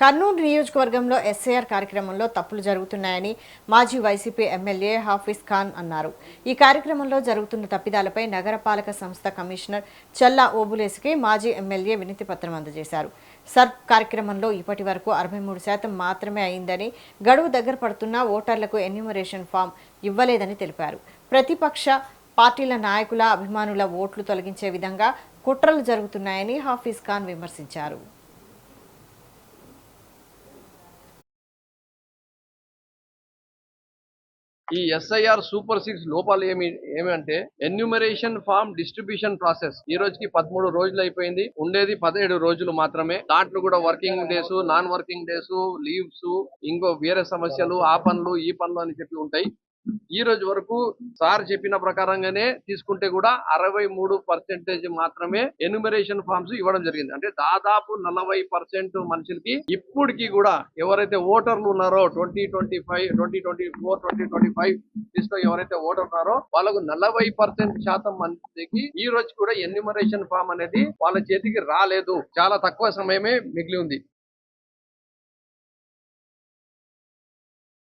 కర్నూలు నియోజకవర్గంలో ఎస్ఐఆర్ కార్యక్రమంలో తప్పులు జరుగుతున్నాయని మాజీ వైసీపీ ఎమ్మెల్యే హాఫీజ్ ఖాన్ అన్నారు. ఈ కార్యక్రమంలో జరుగుతున్న తప్పిదాలపై నగరపాలక సంస్థ కమిషనర్ చల్లా ఓబులేసికి మాజీ ఎమ్మెల్యే వినతి పత్రం అందజేశారు. సర్ప్ కార్యక్రమంలో ఇప్పటి వరకు 63% మాత్రమే అయిందని, గడువు దగ్గర పడుతున్నా ఓటర్లకు ఎన్యూమరేషన్ ఫామ్ ఇవ్వలేదని తెలిపారు. ప్రతిపక్ష పార్టీల నాయకుల అభిమానుల ఓట్లు తొలగించే విధంగా కుట్రలు జరుగుతున్నాయని హాఫీజ్ ఖాన్ విమర్శించారు. ఈ ఎస్ఐఆర్ సూపర్ 6 లోపాలు ఏమంటే ఎన్యూమరేషన్ ఫామ్ డిస్ట్రిబ్యూషన్ ప్రాసెస్ ఈ రోజుకి 13 రోజులు అయిపోయింది. ఉండేది 17 రోజులు మాత్రమే. దాంట్లో కూడా working days, non working days, leaves, ఇంకో వేరే సమస్యలు, ఆ పనులు ఈ పనులు అని చెప్పి ఉంటాయి. ఈ రోజు వరకు సార్ చెప్పిన ప్రకారంగానే తీసుకుంటే కూడా 63% మాత్రమే ఎన్యూమరేషన్ ఫామ్స్ ఇవ్వడం జరిగింది. అంటే దాదాపు 40% మనుషులకి ఇప్పటికి కూడా ఎవరైతే ఓటర్లు ఉన్నారో 2024, 2025 లిస్ట్ లో ఎవరైతే ఓటర్ ఉన్నారో వాళ్ళకు 40% మందికి ఈ రోజు కూడా ఎన్యూమరేషన్ ఫామ్ అనేది వాళ్ళ చేతికి రాలేదు. చాలా తక్కువ సమయమే మిగిలి ఉంది.